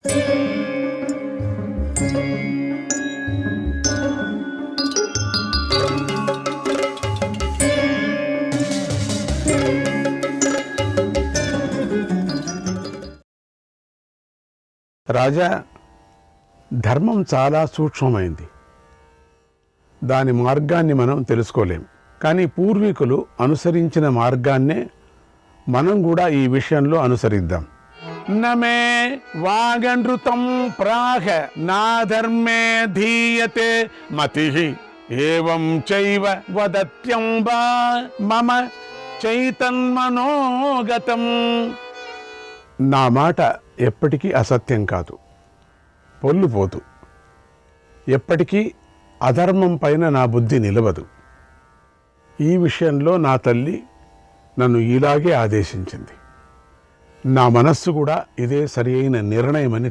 రాజా, ధర్మం చాలా సూక్ష్మమైంది. దాని మార్గాన్ని మనం తెలుసుకోలేం. కానీ పూర్వీకులు అనుసరించిన మార్గాన్నే మనం కూడా ఈ విషయంలో అనుసరిద్దాం. నమే వాగనృతం ప్రాహ నా ధర్మే ధీయతే మతిః ఏవం చైవ వదత్యంబా మమ చైతన్మనోగతం. నా మాట ఎప్పటికీ అసత్యం కాదు, పొల్లుపోదు. ఎప్పటికీ అధర్మం పైన నా బుద్ధి నిలవదు. ఈ విషయంలో నా తల్లి నన్ను ఇలాగే ఆదేశించింది. నా మనస్సు కూడా ఇదే సరి అయిన నిర్ణయమని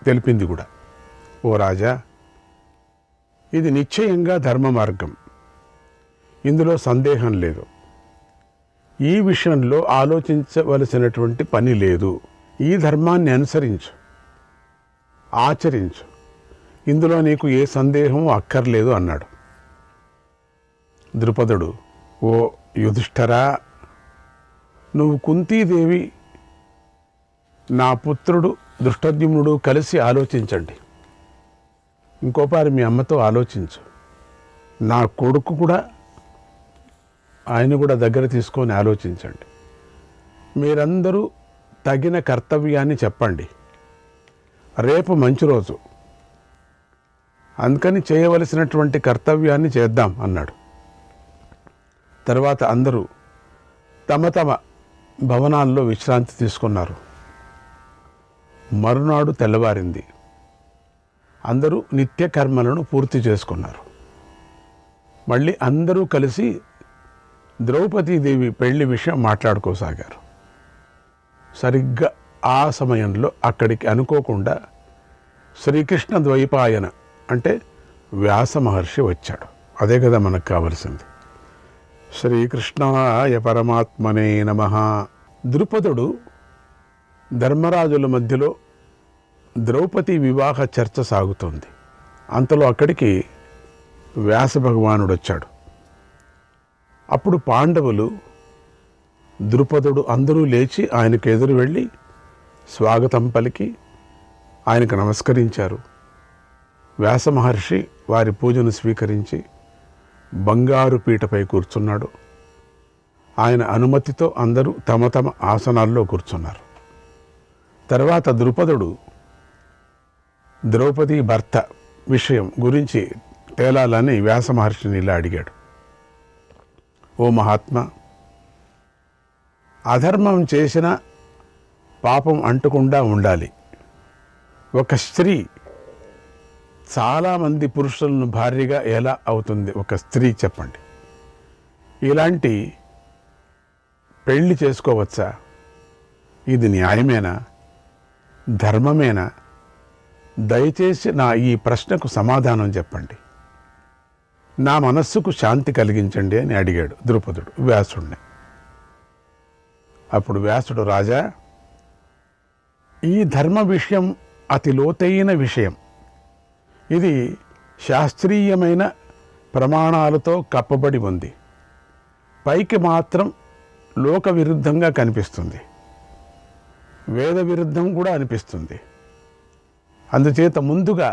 తెలిపింది కూడా. ఓ రాజా, ఇది నిశ్చయంగా ధర్మ మార్గం, ఇందులో సందేహం లేదు. ఈ విషయంలో ఆలోచించవలసినటువంటి పని లేదు. ఈ ధర్మాన్ని అనుసరించు, ఆచరించు, ఇందులో నీకు ఏ సందేహం అక్కర్లేదు అన్నాడు. ద్రుపదుడు, ఓ యుధిష్ఠరా, నువ్వు కుంతీదేవి, నా పుత్రుడు దృష్టద్యుమ్నుడు కలిసి ఆలోచించండి. ఇంకోపారి మీ అమ్మతో ఆలోచించు. నా కొడుకు కూడా, ఆయన కూడా దగ్గర తీసుకొని ఆలోచించండి. మీరందరూ తగిన కర్తవ్యాన్ని చెప్పండి. రేపు మంచి రోజు, అందుకని చేయవలసినటువంటి కర్తవ్యాన్ని చేద్దాం అన్నాడు. తర్వాత అందరూ తమ తమ భవనాల్లో విశ్రాంతి తీసుకున్నారు. మరునాడు తెల్లవారింది. అందరూ నిత్య కర్మలను పూర్తి చేసుకున్నారు. మళ్ళీ అందరూ కలిసి ద్రౌపదీదేవి పెళ్లి విషయం మాట్లాడుకోసాగారు. సరిగ్గా ఆ సమయంలో అక్కడికి అనుకోకుండా శ్రీకృష్ణ ద్వైపాయన అంటే వ్యాస మహర్షి వచ్చాడు. అదే కదా మనకు కావలసింది. శ్రీకృష్ణాయ పరమాత్మనే నమః. ద్రుపదుడు ధర్మరాజుల మధ్యలో ద్రౌపది వివాహ చర్చ సాగుతోంది. అంతలో అక్కడికి వ్యాస భగవానుడు వచ్చాడు. అప్పుడు పాండవులు, ద్రుపదుడు అందరూ లేచి ఆయనకు ఎదురు వెళ్ళి స్వాగతం పలికి ఆయనకు నమస్కరించారు. వ్యాస మహర్షి వారి పూజను స్వీకరించి బంగారు పీటపై కూర్చున్నాడు. ఆయన అనుమతితో అందరూ తమ తమ ఆసనాల్లో కూర్చున్నారు. తర్వాత ద్రుపదుడు ద్రౌపది భర్త విషయం గురించి తేలాలని వ్యాస మహర్షిని ఇలా అడిగాడు. ఓ మహాత్మా, అధర్మం చేసిన పాపం అంటకుండా ఉండాలి. ఒక స్త్రీ చాలామంది పురుషులను భార్యగా ఎలా అవుతుంది? ఒక స్త్రీ చెప్పండి. ఇలాంటి పెళ్లి చేసుకోవచ్చా? ఇది న్యాయమేనా? ధర్మమేనా? దయచేసి నా ఈ ప్రశ్నకు సమాధానం చెప్పండి. నా మనస్సుకు శాంతి కలిగించండి అని అడిగాడు ద్రుపదుడు వ్యాసుడిని. అప్పుడు వ్యాసుడు, రాజా, ఈ ధర్మ విషయం అతి లోతైన విషయం. ఇది శాస్త్రీయమైన ప్రమాణాలతో కప్పబడి ఉంది. పైకి మాత్రం లోక విరుద్ధంగా కనిపిస్తుంది, వేద విరుద్ధం కూడా అనిపిస్తుంది. అందుచేత ముందుగా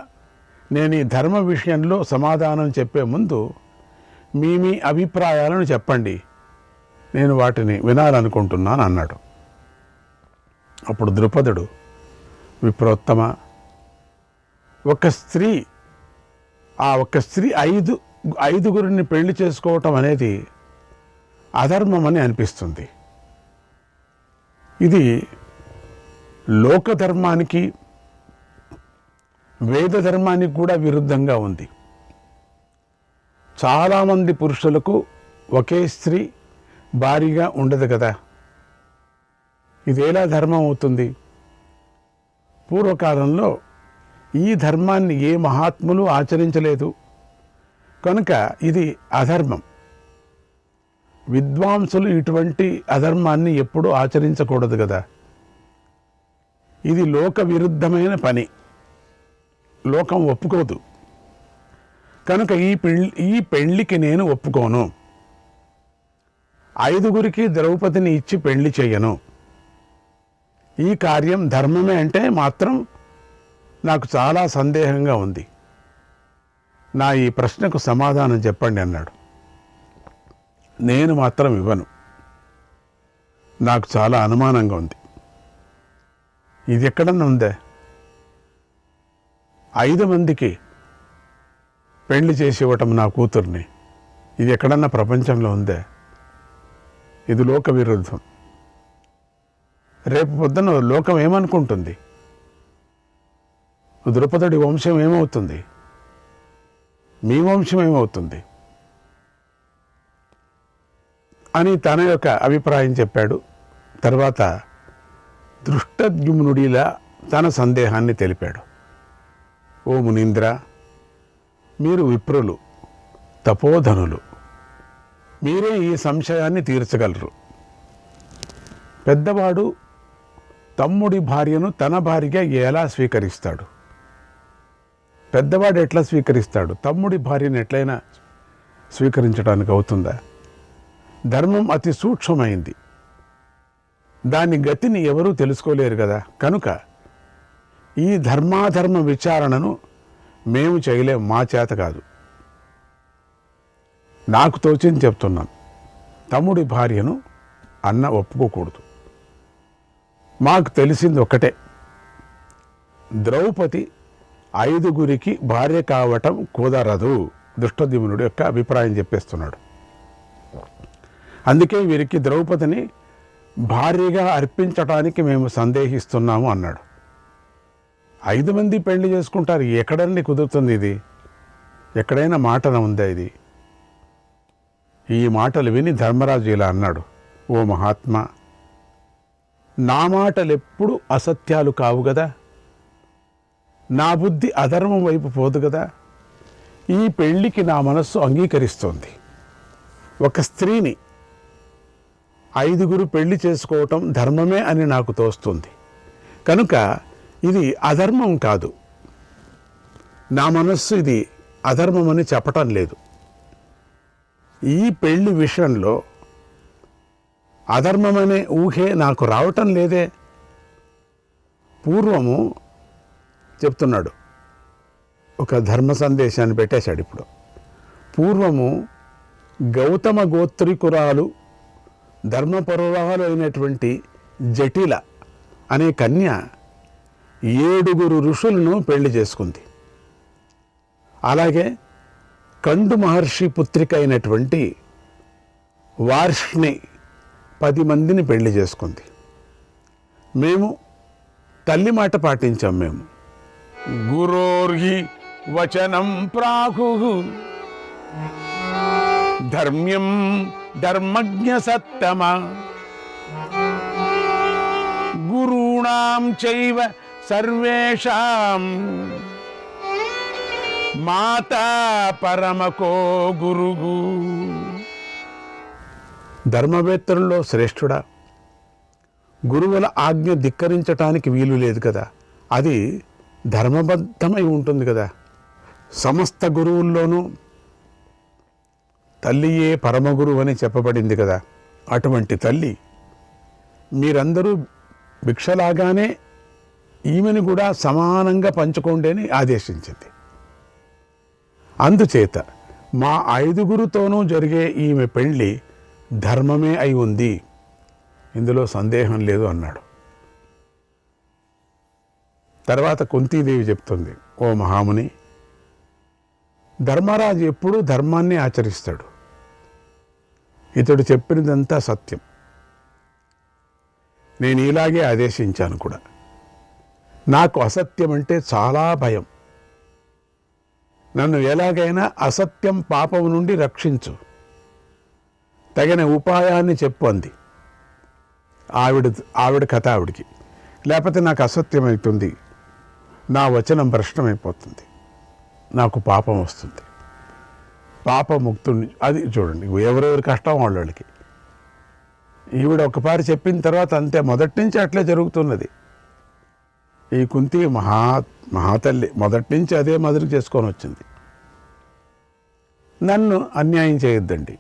నేను ఈ ధర్మ విషయంలో సమాధానం చెప్పే ముందు మీ అభిప్రాయాలను చెప్పండి, నేను వాటిని వినాలనుకుంటున్నాను అన్నాడు. అప్పుడు ద్రుపదుడు, విప్రోత్తమ, ఒక స్త్రీ ఐదుగురిని పెళ్లి చేసుకోవటం అనేది అధర్మం అని అనిపిస్తుంది. ఇది లోకధర్మానికి వేద ధర్మానికి కూడా విరుద్ధంగా ఉంది. చాలామంది పురుషులకు ఒకే స్త్రీ భారీగా ఉండదు కదా. ఇది ఎలా ధర్మం అవుతుంది? పూర్వకాలంలో ఈ ధర్మాన్ని ఏ మహాత్ములు ఆచరించలేదు కనుక ఇది అధర్మం. విద్వాంసులు ఇటువంటి అధర్మాన్ని ఎప్పుడూ ఆచరించకూడదు కదా. ఇది లోక విరుద్ధమైన పని, లోకం ఒప్పుకోదు. కనుక ఈ పెళ్ళికి నేను ఒప్పుకోను. 5గురికి ద్రౌపదిని ఇచ్చి పెళ్లి చేయను. ఈ కార్యం ధర్మమే అంటే మాత్రం నాకు చాలా సందేహంగా ఉంది. నా ఈ ప్రశ్నకు సమాధానం చెప్పండి అన్నాడు. నేను మాత్రం ఇవ్వను, నాకు చాలా అనుమానంగా ఉంది. ఇది ఎక్కడన్నా ఉందే? 5 మందికి పెళ్లి చేసి ఇవ్వటం నా కూతుర్ని, ఇది ఎక్కడన్నా ప్రపంచంలో ఉందే? ఇది లోక విరుద్ధం. రేపు పొద్దున లోకం ఏమనుకుంటుంది? ద్రౌపది వంశం ఏమవుతుంది? మీ వంశం ఏమవుతుంది అని తన యొక్క అభిప్రాయం చెప్పాడు. తర్వాత దృష్టద్యుమ్నుడిలా తన సందేహాన్ని తెలిపాడు. ఓ మునీంద్ర, మీరు విప్రులు, తపోధనులు, మీరే ఈ సంశయాన్ని తీర్చగలరు. పెద్దవాడు తమ్ముడి భార్యను తన భార్యగా ఎలా స్వీకరిస్తాడు? పెద్దవాడు ఎట్లా స్వీకరిస్తాడు? తమ్ముడి భార్యను ఎట్లయినా స్వీకరించడానికి అవుతుందా? ధర్మం అతి సూక్ష్మమైంది, దాని గతిని ఎవరూ తెలుసుకోలేరు కదా. కనుక ఈ ధర్మాధర్మ విచారణను మేము చేయలేం, మా చేత కాదు. నాకు తోచింది చెప్తున్నాను. తమ్ముడి భార్యను అన్న ఒప్పుకోకూడదు. మాకు తెలిసింది ఒకటే, ద్రౌపది 5గురికి భార్య కావటం కుదరదు. దృష్టద్యుమ్నుడి యొక్క అభిప్రాయం చెప్పేస్తున్నాడు. అందుకే వీరికి ద్రౌపదిని భార్యగా అర్పించటానికి మేము సందేహిస్తున్నాము అన్నాడు. 5 మంది పెళ్లి చేసుకుంటారు, ఎక్కడన్నీ కుదురుతుంది? ఇది ఎక్కడైనా మాటన ఉందా ఇది? ఈ మాటలు విని ధర్మరాజు ఇలా అన్నాడు. ఓ మహాత్మా, నా మాటలు ఎప్పుడు అసత్యాలు కావు కదా, నా బుద్ధి అధర్మం వైపు పోదు కదా. ఈ పెళ్లికి నా మనస్సు అంగీకరిస్తోంది. ఒక స్త్రీని 5గురు పెళ్లి చేసుకోవటం ధర్మమే అని నాకు తోస్తుంది. కనుక ఇది అధర్మం కాదు. నా మనస్సు ఇది అధర్మమని చెప్పటం లేదు. ఈ పెళ్లి విషయంలో అధర్మమనే ఊహే నాకు రావటం లేదే. పూర్వము చెప్తున్నాడు, ఒక ధర్మ సందేశాన్ని పెట్టేశాడు. ఇప్పుడు పూర్వము గౌతమ గోత్రికురాలు ధర్మపరురాలు అయినటువంటి జటిల అనే కన్య 7గురు ఋషులను పెళ్లి చేసుకుంది. అలాగే కండు మహర్షి పుత్రిక అయినటువంటి వార్ష్ణి 10 మందిని పెళ్లి చేసుకుంది. మేము తల్లి మాట పాటించాం. మేము గురోర్హి వచనం ప్రాహు ధర్మ్యం ధర్మజ్ఞ సత్తమ గురూణాం చైవ సర్వేషాం మాతా పరమకో గురుగు. ధర్మవేత్తల్లో శ్రేష్ఠుడా, గురువుల ఆజ్ఞ ధిక్కరించటానికి వీలు లేదు కదా. అది ధర్మబద్ధమై ఉంటుంది కదా. సమస్త గురువుల్లోనూ తల్లియే పరమగురువు అని చెప్పబడింది కదా. అటువంటి తల్లి మీరందరూ భిక్షలాగానే ఈమెను కూడా సమానంగా పంచుకోండి అని ఆదేశించింది. అందుచేత మా 5గురితోనూ జరిగే ఈమె పెళ్ళి ధర్మమే అయి ఉంది, ఇందులో సందేహం లేదు అన్నాడు. తర్వాత కుంతీదేవి చెప్తుంది, ఓ మహాముని, ధర్మరాజు ఎప్పుడూ ధర్మాన్ని ఆచరిస్తాడు. ఇతడు చెప్పినదంతా సత్యం. నేను ఇలాగే ఆదేశించాను కూడా. నాకు అసత్యం అంటే చాలా భయం. నన్ను ఎలాగైనా అసత్యం పాపం నుండి రక్షించు, తగిన ఉపాయాన్ని చెప్పు అంది. ఆవిడ కథ ఆవిడికి. లేకపోతే నాకు అసత్యం అవుతుంది, నా వచనం భ్రష్టమైపోతుంది, నాకు పాపం వస్తుంది, పాపముక్తుని. అది చూడండి, ఎవరెవరి కష్టం వాళ్ళకి. ఈవిడ ఒకసారి చెప్పిన తర్వాత అంతే, మొదటి నుంచి అట్లే జరుగుతున్నది. ఈ కుంతి మహాతల్లి మొదటి నుంచి అదే మదురు చేసుకొని వచ్చింది. నన్ను అన్యాయం చేయొద్దండి,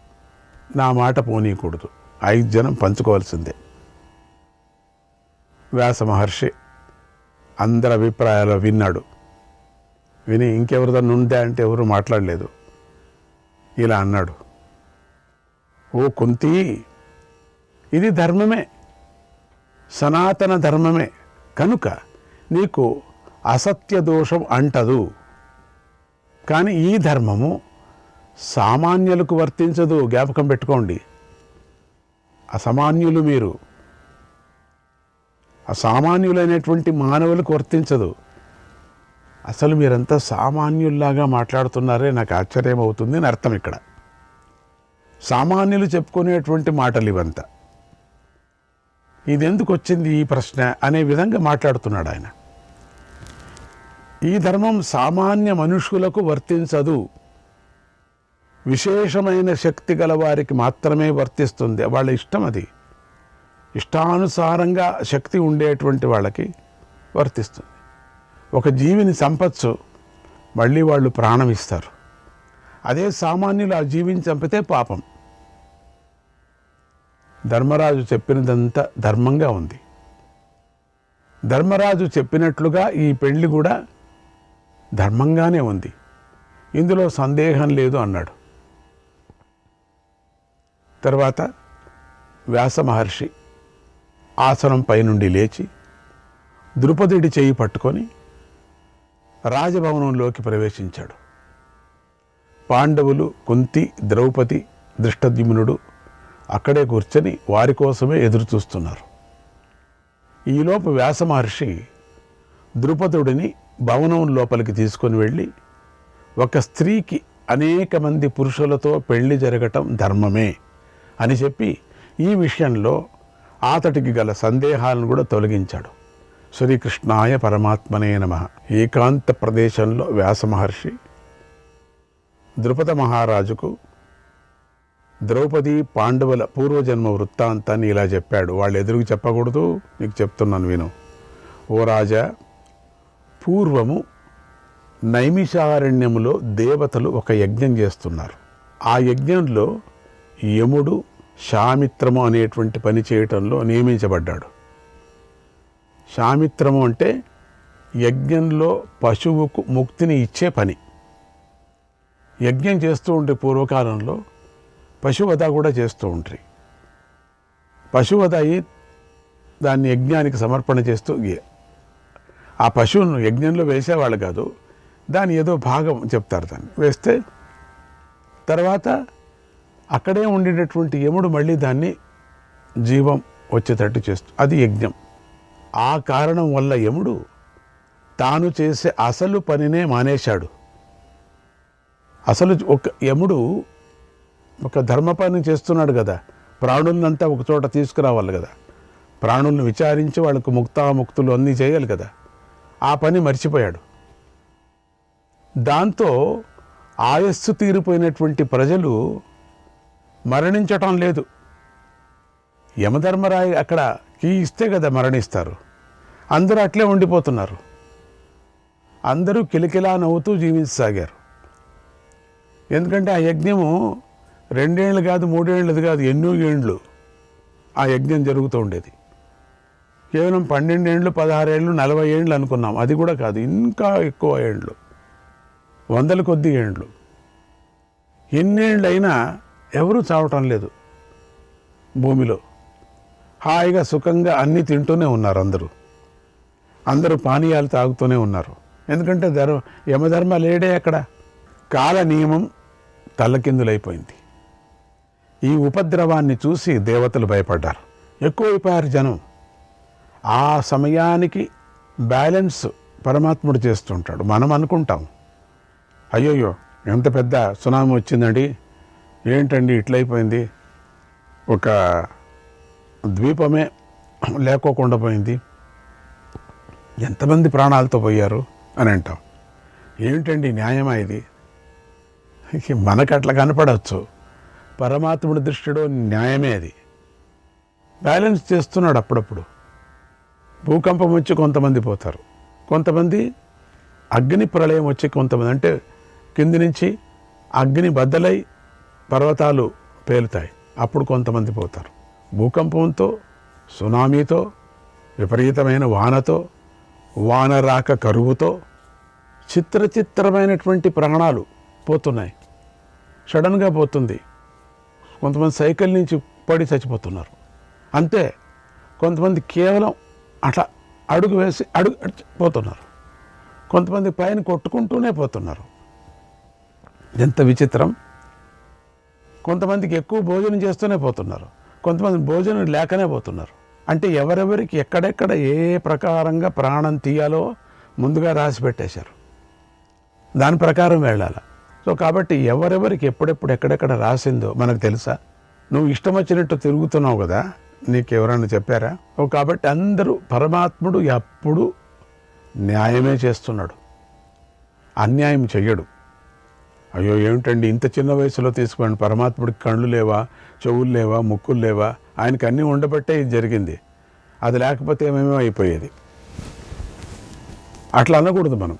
నా మాట పోనీయకూడదు, 5 జనం పంచుకోవాల్సిందే. వ్యాస మహర్షి అందరి అభిప్రాయాలు విన్నాడు. విని ఇంకెవరిదన్నా ఉందా అంటే ఎవరు మాట్లాడలేదు. ఇలా అన్నాడు, ఓ కుంతి, ఇది ధర్మమే, సనాతన ధర్మమే, కనుక నీకు అసత్య దోషం అంటదు. కానీ ఈ ధర్మము సామాన్యులకు వర్తించదు, జ్ఞాపకం పెట్టుకోండి. అసామాన్యులు మీరు, అసామాన్యులైనటువంటి మానవులకు వర్తించదు. అసలు మీరంతా సామాన్యుల్లాగా మాట్లాడుతున్నారే, నాకు ఆశ్చర్యం అవుతుంది అని అర్థం. ఇక్కడ సామాన్యులు చెప్పుకునేటువంటి మాటలు ఇవంతా. ఇది ఎందుకు వచ్చింది ఈ ప్రశ్న అనే విధంగా మాట్లాడుతున్నాడు ఆయన. ఈ ధర్మం సామాన్య మనుషులకు వర్తించదు, విశేషమైన శక్తి గల వారికి మాత్రమే వర్తిస్తుంది. వాళ్ళ ఇష్టం అది, ఇష్టానుసారంగా శక్తి ఉండేటువంటి వాళ్ళకి వర్తిస్తుంది. ఒక జీవిని చంపచ్చు, మళ్ళీ వాళ్ళు ప్రాణం ఇస్తారు. అదే సామాన్యులు ఆ జీవిని చంపితే పాపం. ధర్మరాజు చెప్పినదంతా ధర్మంగా ఉంది. ధర్మరాజు చెప్పినట్లుగా ఈ పెళ్లి కూడా ధర్మంగానే ఉంది, ఇందులో సందేహం లేదు అన్నాడు. తర్వాత వ్యాస మహర్షి ఆసనం పైనుండి లేచి ద్రుపదుడి చేయి పట్టుకొని రాజభవనంలోకి ప్రవేశించాడు. పాండవులు, కుంతి, ద్రౌపది, దృష్టద్యుమ్నుడు అక్కడే కూర్చొని వారి కోసమే ఎదురు చూస్తున్నారు. ఈలోపు వ్యాస మహర్షి ద్రుపదుడిని భవనం లోపలికి తీసుకొని వెళ్ళి, ఒక స్త్రీకి అనేక మంది పురుషులతో పెళ్లి జరగటం ధర్మమే అని చెప్పి ఈ విషయంలో అతడికి గల సందేహాలను కూడా తొలగించాడు. శ్రీకృష్ణాయ పరమాత్మనే నమః. ఏకాంత ప్రదేశంలో వ్యాస మహర్షి ద్రుపద మహారాజుకు ద్రౌపది పాండవుల పూర్వజన్మ వృత్తాంతాన్ని ఇలా చెప్పాడు. వాళ్ళు ఎదురుకు చెప్పకూడదు, నీకు చెప్తున్నాను విను. ఓ రాజా, పూర్వము నైమిషారణ్యములో దేవతలు ఒక యజ్ఞం చేస్తున్నారు. ఆ యజ్ఞంలో యముడు శామిత్రము అనేటువంటి పని చేయటంలో నియమించబడ్డాడు. శామిత్రము అంటే యజ్ఞంలో పశువుకు ముక్తిని ఇచ్చే పని. యజ్ఞం చేస్తూ ఉంటే పూర్వకాలంలో పశువధ కూడా చేస్తూ ఉంటారు. పశువధ అయి దాన్ని యజ్ఞానికి సమర్పణ చేస్తూ, ఆ పశువును యజ్ఞంలో వేసేవాళ్ళు కాదు, దాని ఏదో భాగం చెప్తారు, దాన్ని వేస్తే తర్వాత అక్కడే ఉండేటటువంటి యముడు మళ్ళీ దాన్ని జీవం వచ్చేటట్టు చేస్తూ, అది యజ్ఞం. ఆ కారణం వల్ల యముడు తాను చేసే అసలు పనినే మానేశాడు. అసలు యముడు ఒక ధర్మ పని చేస్తున్నాడు కదా, ప్రాణులనంతా ఒక చోట తీసుకురావాలి కదా, ప్రాణులను విచారించి వాళ్ళకు ముక్తాముక్తులు అన్నీ చేయాలి కదా, ఆ పని మర్చిపోయాడు. దాంతో ఆయస్సు తీరిపోయినటువంటి ప్రజలు మరణించటం లేదు. యమధర్మరాయి అక్కడ కీ ఇస్తే కదా మరణిస్తారు. అందరూ అట్లే ఉండిపోతున్నారు. అందరూ కిలకిలా నవ్వుతూ జీవించసాగారు. ఎందుకంటే ఆ యజ్ఞము 2 ఏళ్ళు కాదు, 3 ఏళ్ళది కాదు, ఎన్నో ఏండ్లు ఆ యజ్ఞం జరుగుతూ ఉండేది. కేవలం 12 ఏళ్ళు, 16 ఏళ్ళు, 40 ఏళ్ళు అనుకున్నాం, అది కూడా కాదు, ఇంకా ఎక్కువ ఏండ్లు, 100 కొద్ది ఏండ్లు. ఎన్నేళ్ళైనా ఎవరూ చావటం లేదు. భూమిలో హాయిగా సుఖంగా అన్నీ తింటూనే ఉన్నారు. అందరూ పానీయాలు తాగుతూనే ఉన్నారు. ఎందుకంటే యమధర్మ లేడే అక్కడ. కాల నియమం తల్లకిందులైపోయింది. ఈ ఉపద్రవాన్ని చూసి దేవతలు భయపడ్డారు. ఎక్కువైపోయారు జనం. ఆ సమయానికి బ్యాలెన్స్ పరమాత్ముడు చేస్తుంటాడు. మనం అనుకుంటాం, అయ్యోయ్యో ఎంత పెద్ద సునామీ వచ్చిందండి, ఏంటండి ఇట్లయిపోయింది, ఒక ద్వీపమే లేకోకుండా పోయింది, ఎంతమంది ప్రాణాలతో పోయారు అని అంటాం. ఏమిటండి న్యాయమా ఇది? మనకు అట్లా కనపడవచ్చు, పరమాత్ముడి దృష్టిలో న్యాయమే అది. బ్యాలెన్స్ చేస్తున్నాడు. అప్పుడప్పుడు భూకంపం వచ్చి కొంతమంది పోతారు, కొంతమంది అగ్ని ప్రళయం వచ్చి కొంతమంది అంటే కింది నుంచి అగ్ని బద్దలై పర్వతాలు పేలుతాయి, అప్పుడు కొంతమంది పోతారు. భూకంపంతో, సునామీతో, విపరీతమైన వానతో, వాన రాక కరువుతో చిత్రమైనటువంటి ప్రాణాలు పోతున్నాయి. సడన్గా పోతుంది. కొంతమంది సైకిల్ నుంచి పడి చచ్చిపోతున్నారు. అంతే. కొంతమంది కేవలం అట్లా అడుగు వేసి పోతున్నారు. కొంతమంది పైన కొట్టుకుంటూనే పోతున్నారు. ఎంత విచిత్రం. కొంతమందికి ఎక్కువ భోజనం చేస్తూనే పోతున్నారు, కొంతమంది భోజనం లేకనే పోతున్నారు. అంటే ఎవరెవరికి ఎక్కడెక్కడ ఏ ప్రకారంగా ప్రాణం తీయాలో ముందుగా రాసి పెట్టేశారు, దాని ప్రకారం వెళ్ళాలి. సో కాబట్టి ఎవరెవరికి ఎప్పుడెప్పుడు ఎక్కడెక్కడ రాసిందో మనకు తెలుసా? నువ్వు ఇష్టం వచ్చినట్టు తిరుగుతున్నావు కదా, నీకు ఎవరైనా చెప్పారా? కాబట్టి అందరూ పరమాత్ముడు ఎప్పుడు న్యాయమే చేస్తున్నాడు, అన్యాయం చెయ్యడు. అయ్యో ఏమిటండి ఇంత చిన్న వయసులో తీసుకోండి, పరమాత్ముడికి కళ్ళు లేవా, చెవులు లేవా, ముక్కులు లేవా? ఆయనకి అన్నీ ఉండబట్టే ఇది జరిగింది, అది లేకపోతే ఏమేమో అయిపోయేది. అట్లా అనకూడదు మనం.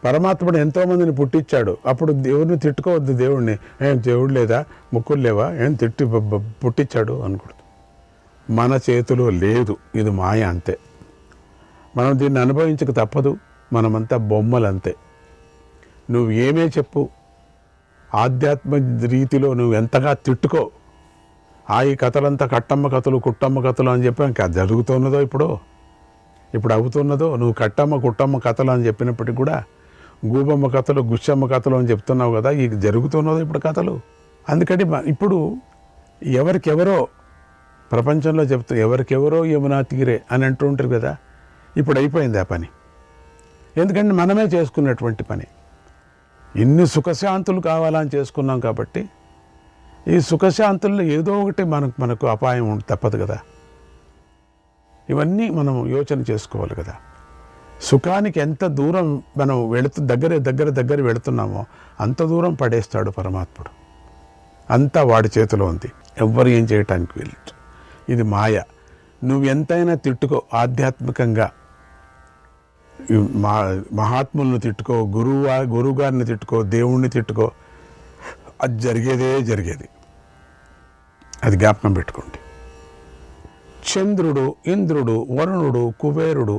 పరమాత్ముడు ఎంతోమందిని పుట్టించాడు, అప్పుడు దేవుడిని తిట్టుకోవద్దు. దేవుడిని ఏం దేవుడు లేదా, ముక్కులు లేవా, ఏం పుట్టించాడు అనకూడదు. మన చేతిలో లేదు, ఇది మాయ అంతే. మనం దీన్ని అనుభవించక తప్పదు. మనమంతా బొమ్మలంతే. నువ్వు ఏమే చెప్పు, ఆధ్యాత్మ రీతిలో నువ్వు ఎంతగా తిట్టుకో, ఈ కథలంతా కట్టమ్మ కథలు, కుట్టమ్మ కథలు అని చెప్పి ఇంకా జరుగుతున్నదో ఇప్పుడు అవుతున్నదో. నువ్వు కట్టమ్మ కుట్టమ్మ కథలు అని చెప్పినప్పటికీ కూడా గూబమ్మ కథలు, గుచ్చమ్మ కథలు అని చెప్తున్నావు కదా, ఈ జరుగుతున్నదో ఇప్పుడు కథలు. అందుకని ఇప్పుడు ఎవరికెవరో ప్రపంచంలో చెప్తూ ఎవరికెవరో యమునా తీరే అని అంటూ ఉంటారు కదా, ఇప్పుడు అయిపోయింది ఆ పని. ఎందుకంటే మనమే చేసుకున్నటువంటి పని. ఇన్ని సుఖశాంతులు కావాలని చేసుకున్నాం కాబట్టి ఈ సుఖశాంతుల్లో ఏదో ఒకటి మనకు అపాయం తప్పదు కదా. ఇవన్నీ మనం యోచన చేసుకోవాలి కదా. సుఖానికి ఎంత దూరం మనం దగ్గర వెళుతున్నామో అంత దూరం పడేస్తాడు పరమాత్ముడు. అంతా వాడి చేతిలో ఉంది, ఎవ్వరు ఏం చేయటానికి వీలు. ఇది మాయ. నువ్వు ఎంతైనా తిట్టుకో, ఆధ్యాత్మికంగా మహాత్ములను తిట్టుకో, గురువుగారిని తిట్టుకో, దేవుణ్ణి తిట్టుకో, అది జరిగేది. అది జ్ఞాపకం పెట్టుకోండి. చంద్రుడు, ఇంద్రుడు, వరుణుడు, కుబేరుడు,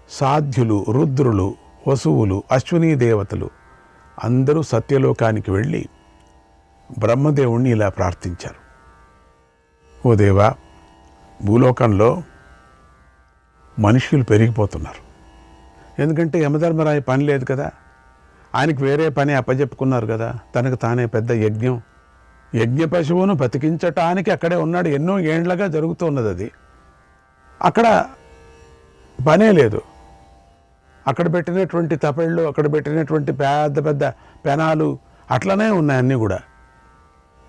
సాధ్యులు, రుద్రులు, వసువులు, అశ్వినీ దేవతలు అందరూ సత్యలోకానికి వెళ్ళి బ్రహ్మదేవుణ్ణి ఇలా ప్రార్థించారు. ఓ దేవా, భూలోకంలో మనుష్యులు పెరిగిపోతున్నారు. ఎందుకంటే యమధర్మరాయ పని లేదు కదా, ఆయనకి వేరే పని అప్పచెప్పుకున్నారు కదా. తనకు తానే పెద్ద యజ్ఞ పశువును బతికించటానికి అక్కడే ఉన్నాడు. ఎన్నో ఏండ్లగా జరుగుతున్నది అది. అక్కడ పనే లేదు. అక్కడ పెట్టినటువంటి తపెళ్ళు, అక్కడ పెట్టినటువంటి పెద్ద పెనాలు అట్లనే ఉన్నాయి అన్నీ కూడా.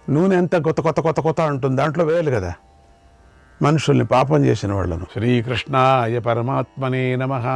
నూనె ఎంత కొత్త ఉంటుంది, దాంట్లో వేయాలి కదా మనుషుల్ని, పాపం చేసిన వాళ్ళను. శ్రీకృష్ణాయ పరమాత్మనే నమః.